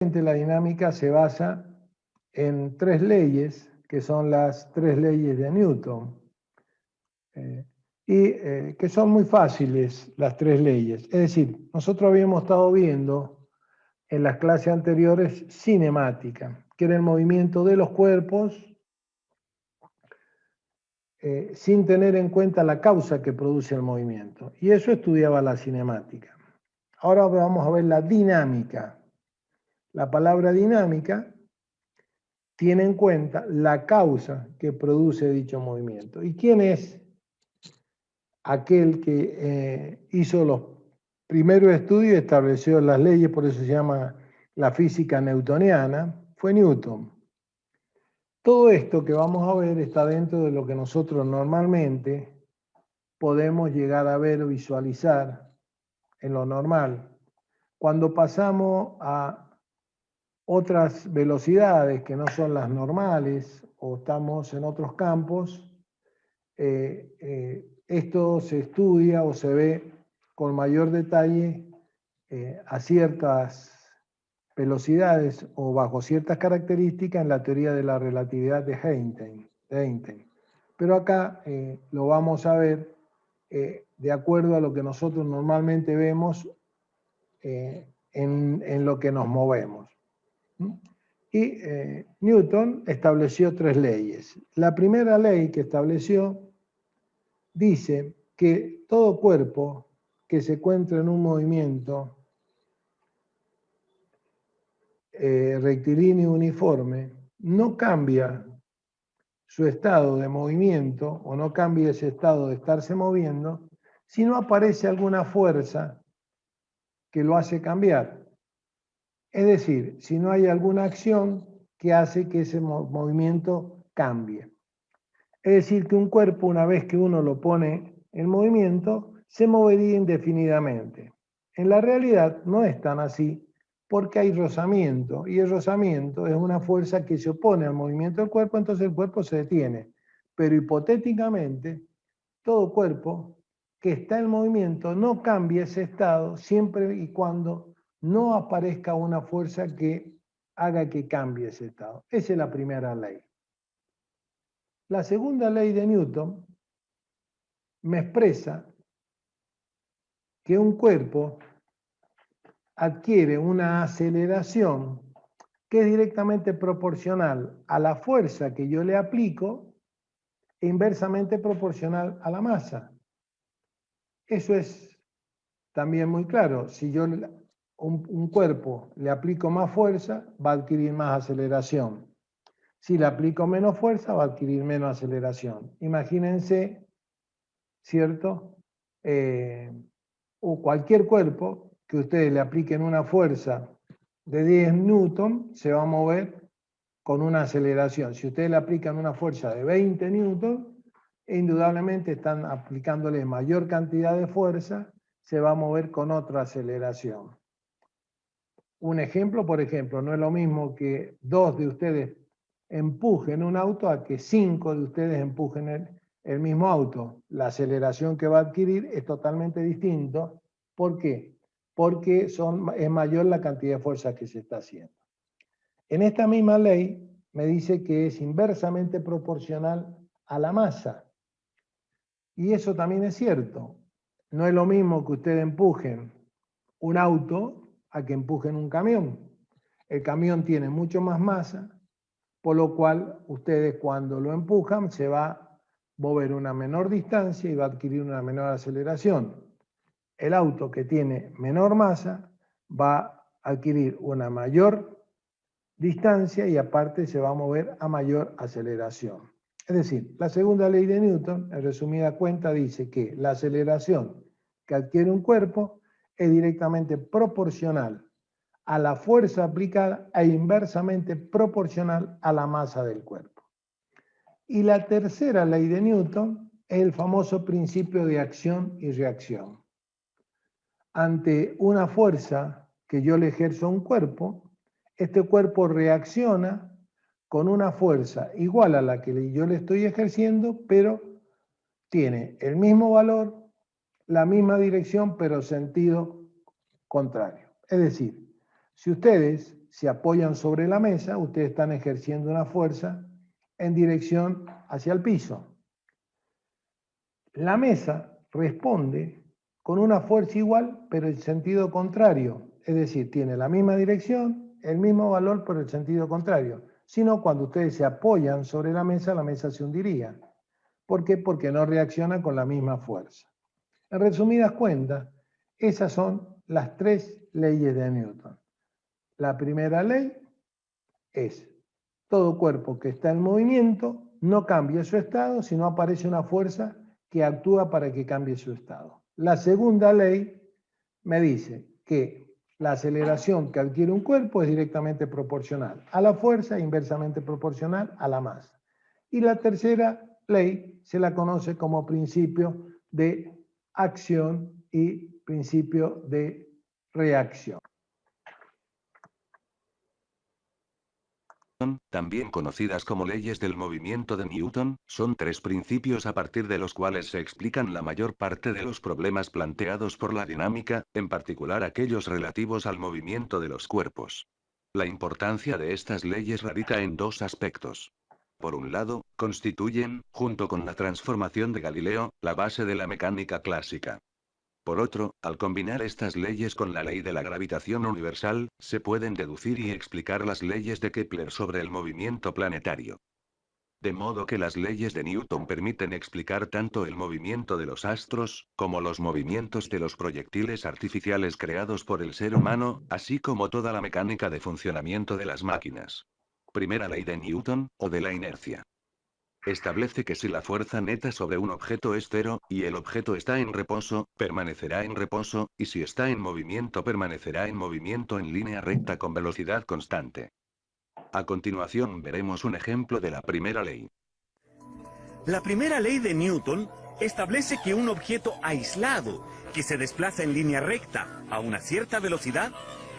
La dinámica se basa en tres leyes, que son las tres leyes de Newton, que son muy fáciles las tres leyes. Es decir, nosotros habíamos estado viendo en las clases anteriores cinemática, que era el movimiento de los cuerpos sin tener en cuenta la causa que produce el movimiento. Y eso estudiaba la cinemática. Ahora vamos a ver la dinámica. La palabra dinámica tiene en cuenta la causa que produce dicho movimiento. ¿Y quién es aquel que hizo los primeros estudios y estableció las leyes? Por eso se llama la física newtoniana. Fue Newton. Todo esto que vamos a ver está dentro de lo que nosotros normalmente podemos llegar a ver o visualizar en lo normal. Cuando pasamos a otras velocidades que no son las normales o estamos en otros campos, esto se estudia o se ve con mayor detalle a ciertas velocidades o bajo ciertas características en la teoría de la relatividad de Einstein. Pero acá lo vamos a ver de acuerdo a lo que nosotros normalmente vemos en lo que nos movemos. Y Newton estableció tres leyes. La primera ley que estableció dice que todo cuerpo que se encuentra en un movimiento rectilíneo uniforme no cambia su estado de movimiento o no cambia ese estado de estarse moviendo si no aparece alguna fuerza que lo hace cambiar. Es decir, si no hay alguna acción que hace que ese movimiento cambie. Es decir, que un cuerpo, una vez que uno lo pone en movimiento, se movería indefinidamente. En la realidad no es tan así, porque hay rozamiento, y el rozamiento es una fuerza que se opone al movimiento del cuerpo, entonces el cuerpo se detiene. Pero hipotéticamente, todo cuerpo que está en movimiento no cambia ese estado siempre y cuando no aparezca una fuerza que haga que cambie ese estado. Esa es la primera ley. La segunda ley de Newton me expresa que un cuerpo adquiere una aceleración que es directamente proporcional a la fuerza que yo le aplico e inversamente proporcional a la masa. Eso es también muy claro. Si yo un cuerpo le aplico más fuerza, va a adquirir más aceleración. Si le aplico menos fuerza, va a adquirir menos aceleración. Imagínense, ¿cierto? O cualquier cuerpo que ustedes le apliquen una fuerza de 10 newton, se va a mover con una aceleración. Si ustedes le aplican una fuerza de 20 newton, indudablemente están aplicándole mayor cantidad de fuerza, se va a mover con otra aceleración. Un ejemplo, por ejemplo, no es lo mismo que 2 de ustedes empujen un auto a que 5 de ustedes empujen el mismo auto. La aceleración que va a adquirir es totalmente distinto. ¿Por qué? Porque es mayor la cantidad de fuerza que se está haciendo. En esta misma ley me dice que es inversamente proporcional a la masa. Y eso también es cierto. No es lo mismo que ustedes empujen un auto a que empujen un camión. El camión tiene mucho más masa, por lo cual ustedes cuando lo empujan se va a mover una menor distancia y va a adquirir una menor aceleración. El auto que tiene menor masa va a adquirir una mayor distancia y aparte se va a mover a mayor aceleración. Es decir, la segunda ley de Newton, en resumida cuenta, dice que la aceleración que adquiere un cuerpo es directamente proporcional a la fuerza aplicada e inversamente proporcional a la masa del cuerpo. Y la tercera ley de Newton es el famoso principio de acción y reacción. Ante una fuerza que yo le ejerzo a un cuerpo, este cuerpo reacciona con una fuerza igual a la que yo le estoy ejerciendo, pero tiene el mismo valor, la misma dirección, pero sentido contrario. Es decir, si ustedes se apoyan sobre la mesa, ustedes están ejerciendo una fuerza en dirección hacia el piso. La mesa responde con una fuerza igual, pero en sentido contrario. Es decir, tiene la misma dirección, el mismo valor, pero en sentido contrario. Si no, cuando ustedes se apoyan sobre la mesa se hundiría. ¿Por qué? Porque no reacciona con la misma fuerza. En resumidas cuentas, esas son las 3 leyes de Newton. La primera ley es: todo cuerpo que está en movimiento no cambia su estado, sino aparece una fuerza que actúa para que cambie su estado. La segunda ley me dice que la aceleración que adquiere un cuerpo es directamente proporcional a la fuerza e inversamente proporcional a la masa. Y la tercera ley se la conoce como principio de acción y principio de reacción. También conocidas como leyes del movimiento de Newton, son 3 principios a partir de los cuales se explican la mayor parte de los problemas planteados por la dinámica, en particular aquellos relativos al movimiento de los cuerpos. La importancia de estas leyes radica en 2 aspectos. Por un lado, constituyen, junto con la transformación de Galileo, la base de la mecánica clásica. Por otro, al combinar estas leyes con la ley de la gravitación universal, se pueden deducir y explicar las leyes de Kepler sobre el movimiento planetario. De modo que las leyes de Newton permiten explicar tanto el movimiento de los astros, como los movimientos de los proyectiles artificiales creados por el ser humano, así como toda la mecánica de funcionamiento de las máquinas. Primera ley de Newton, o de la inercia. Establece que si la fuerza neta sobre un objeto es cero, y el objeto está en reposo, permanecerá en reposo, y si está en movimiento permanecerá en movimiento en línea recta con velocidad constante. A continuación veremos un ejemplo de la primera ley. La primera ley de Newton establece que un objeto aislado, que se desplaza en línea recta a una cierta velocidad,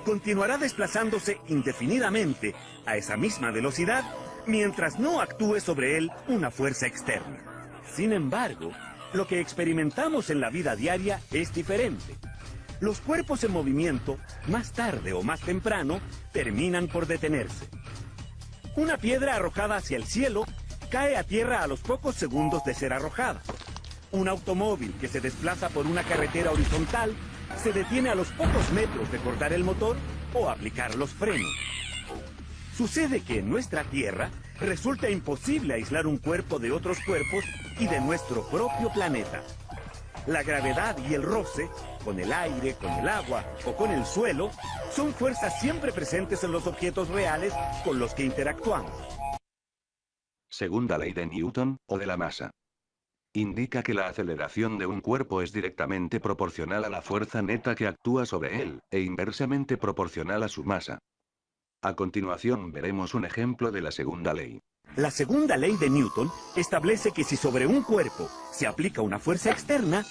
continuará desplazándose indefinidamente a esa misma velocidad, mientras no actúe sobre él una fuerza externa. Sin embargo, lo que experimentamos en la vida diaria es diferente. Los cuerpos en movimiento, más tarde o más temprano, terminan por detenerse. Una piedra arrojada hacia el cielo cae a tierra a los pocos segundos de ser arrojada. Un automóvil que se desplaza por una carretera horizontal se detiene a los pocos metros de cortar el motor o aplicar los frenos. Sucede que en nuestra Tierra resulta imposible aislar un cuerpo de otros cuerpos y de nuestro propio planeta. La gravedad y el roce, con el aire, con el agua o con el suelo, son fuerzas siempre presentes en los objetos reales con los que interactuamos. Segunda ley de Newton, o de la masa. Indica que la aceleración de un cuerpo es directamente proporcional a la fuerza neta que actúa sobre él, e inversamente proporcional a su masa. A continuación veremos un ejemplo de la segunda ley. La segunda ley de Newton establece que si sobre un cuerpo se aplica una fuerza externa,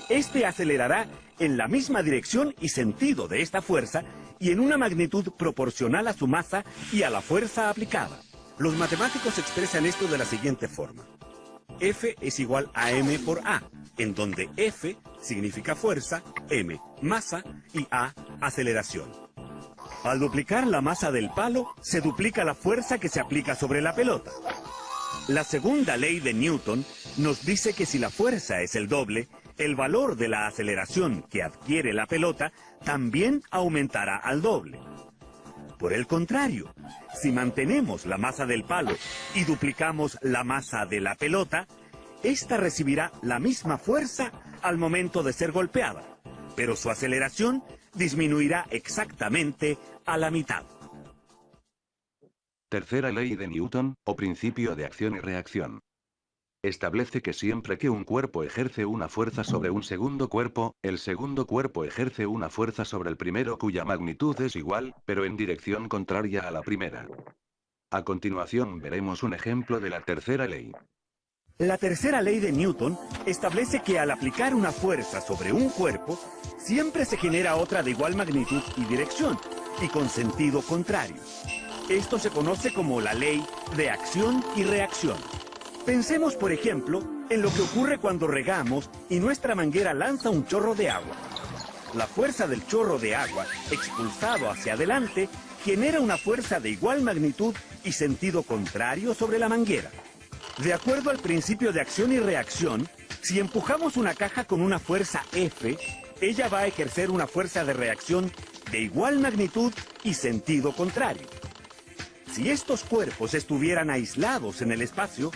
éste acelerará en la misma dirección y sentido de esta fuerza y en una magnitud proporcional a su masa y a la fuerza aplicada. Los matemáticos expresan esto de la siguiente forma. F es igual a m por a, en donde F significa fuerza, m masa y a aceleración. Al duplicar la masa del palo, se duplica la fuerza que se aplica sobre la pelota. La segunda ley de Newton nos dice que si la fuerza es el doble, el valor de la aceleración que adquiere la pelota también aumentará al doble. Por el contrario, si mantenemos la masa del palo y duplicamos la masa de la pelota, esta recibirá la misma fuerza al momento de ser golpeada, pero su aceleración disminuirá exactamente a la mitad. Tercera ley de Newton, o principio de acción y reacción. Establece que siempre que un cuerpo ejerce una fuerza sobre un segundo cuerpo, el segundo cuerpo ejerce una fuerza sobre el primero cuya magnitud es igual, pero en dirección contraria a la primera. A continuación veremos un ejemplo de la tercera ley. La tercera ley de Newton establece que al aplicar una fuerza sobre un cuerpo, siempre se genera otra de igual magnitud y dirección, y con sentido contrario. Esto se conoce como la ley de acción y reacción. Pensemos, por ejemplo, en lo que ocurre cuando regamos y nuestra manguera lanza un chorro de agua. La fuerza del chorro de agua, expulsado hacia adelante, genera una fuerza de igual magnitud y sentido contrario sobre la manguera. De acuerdo al principio de acción y reacción, si empujamos una caja con una fuerza F, ella va a ejercer una fuerza de reacción de igual magnitud y sentido contrario. Si estos cuerpos estuvieran aislados en el espacio,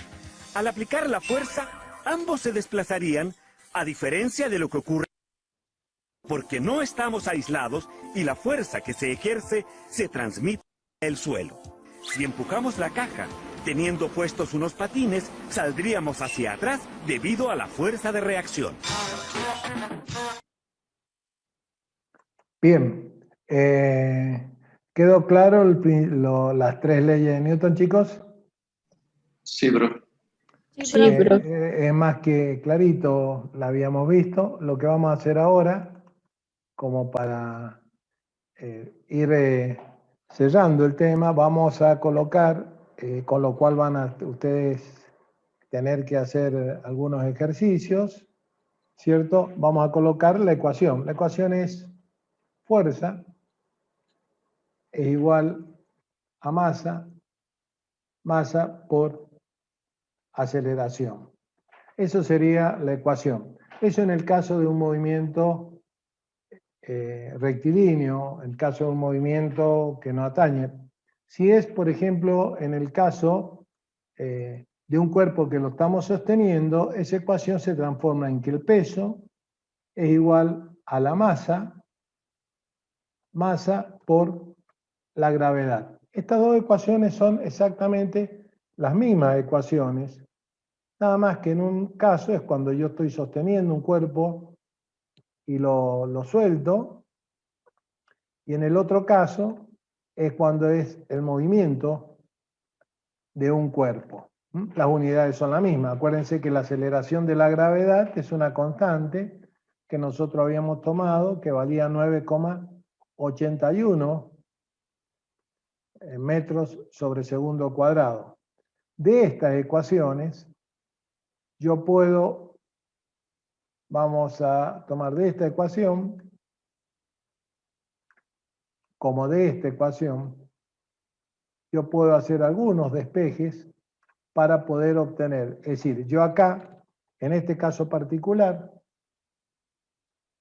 al aplicar la fuerza, ambos se desplazarían, a diferencia de lo que ocurre porque no estamos aislados y la fuerza que se ejerce se transmite al suelo. Si empujamos la caja, teniendo puestos unos patines, saldríamos hacia atrás debido a la fuerza de reacción. Bien, ¿quedó claro las tres leyes de Newton, chicos? Sí, bro. Sí, bro. Es más que clarito, la habíamos visto. Lo que vamos a hacer ahora, como para ir cerrando el tema, vamos a colocar, con lo cual van a ustedes tener que hacer algunos ejercicios, ¿cierto? Vamos a colocar la ecuación. La ecuación es fuerza es igual a masa por aceleración. Eso sería la ecuación. Eso en el caso de un movimiento rectilíneo, en el caso de un movimiento que no atañe. Si es, por ejemplo, en el caso de un cuerpo que lo estamos sosteniendo, esa ecuación se transforma en que el peso es igual a la masa por la gravedad. Estas dos ecuaciones son exactamente las mismas ecuaciones, nada más que en un caso es cuando yo estoy sosteniendo un cuerpo y lo suelto, y en el otro caso es cuando es el movimiento de un cuerpo. Las unidades son las mismas. Acuérdense que la aceleración de la gravedad es una constante que nosotros habíamos tomado, que valía 9,81 metros sobre segundo cuadrado. De estas ecuaciones, yo puedo, vamos a tomar de esta ecuación, como de esta ecuación, yo puedo hacer algunos despejes para poder obtener. Es decir, yo acá, en este caso particular,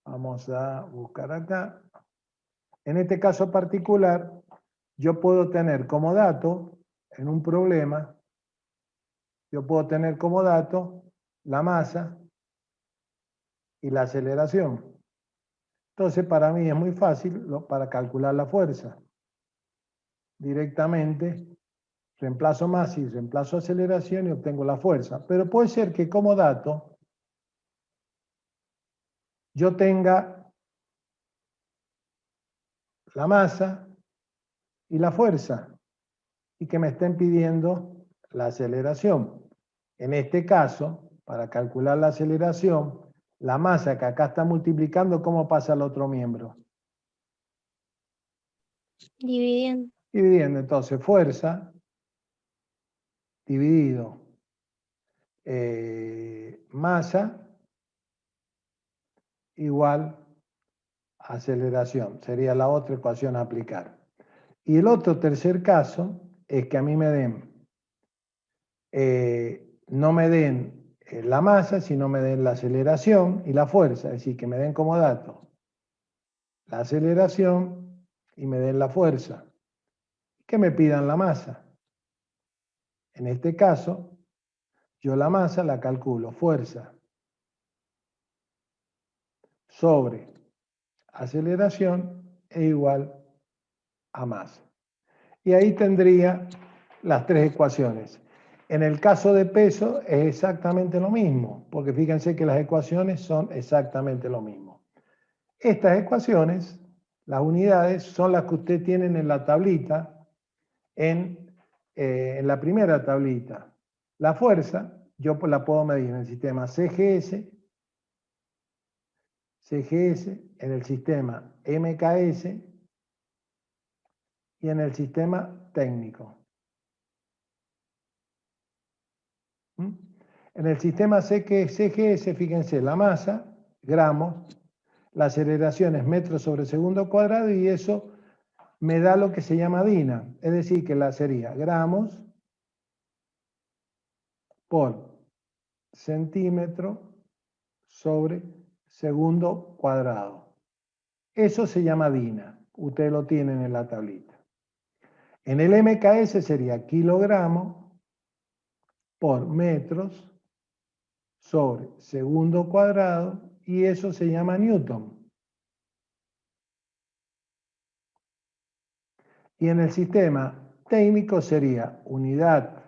vamos a buscar acá, en este caso particular, yo puedo tener como dato, en un problema, yo puedo tener como dato la masa y la aceleración. Entonces, para mí es muy fácil para calcular la fuerza. Directamente, reemplazo masa y reemplazo aceleración y obtengo la fuerza. Pero puede ser que como dato, yo tenga la masa y la fuerza, y que me estén pidiendo la aceleración. En este caso, para calcular la aceleración, la masa que acá está multiplicando, ¿cómo pasa al otro miembro? Dividiendo. Dividiendo, entonces, fuerza dividido masa igual aceleración. Sería la otra ecuación a aplicar. Y el otro tercer caso es que a mí me den, no me den la masa, sino me den la aceleración y la fuerza. Es decir, que me den como dato la aceleración y me den la fuerza. Que me pidan la masa. En este caso, yo la masa la calculo fuerza sobre aceleración es igual a masa. Y ahí tendría las tres ecuaciones. En el caso de peso es exactamente lo mismo, porque fíjense que las ecuaciones son exactamente lo mismo. Estas ecuaciones, las unidades, son las que ustedes tienen en la tablita, en la primera tablita. La fuerza, yo la puedo medir en el sistema CGS, en el sistema MKS y en el sistema técnico. En el sistema CGS, fíjense, la masa, gramos, la aceleración es metros sobre segundo cuadrado y eso me da lo que se llama DINA. Es decir, que sería gramos por centímetro sobre segundo cuadrado. Eso se llama DINA. Ustedes lo tienen en la tablita. En el MKS sería kilogramos por metros sobre segundo cuadrado y eso se llama newton. Y en el sistema técnico sería unidad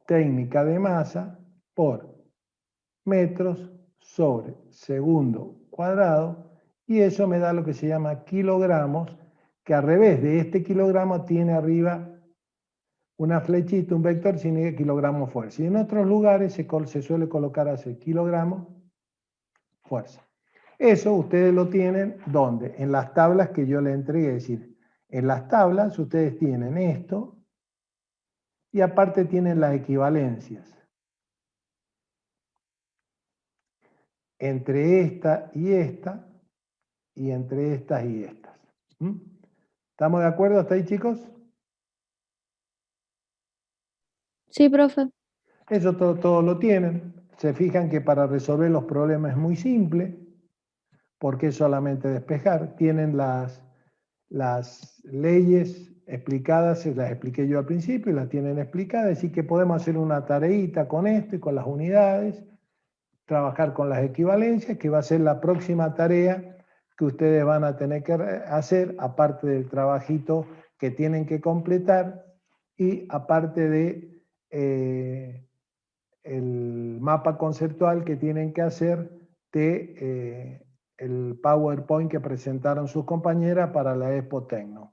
técnica de masa por metros sobre segundo cuadrado y eso me da lo que se llama kilogramos, que al revés de este kilogramo tiene arriba una flechita, un vector, significa kilogramos fuerza. Y en otros lugares se suele colocar así, kilogramos fuerza. Eso ustedes lo tienen, ¿dónde? En las tablas que yo les entregué, es decir, en las tablas ustedes tienen esto y aparte tienen las equivalencias entre esta y entre estas y estas. ¿Estamos de acuerdo hasta ahí, chicos? Sí, profe. Eso todo lo tienen. Se fijan que para resolver los problemas es muy simple, porque es solamente despejar. Tienen las leyes explicadas, se las expliqué yo al principio y las tienen explicadas, así que podemos hacer una tareita con esto y con las unidades, trabajar con las equivalencias, que va a ser la próxima tarea que ustedes van a tener que hacer, aparte del trabajito que tienen que completar y aparte de el mapa conceptual que tienen que hacer de el PowerPoint que presentaron sus compañeras para la Expo Tecno.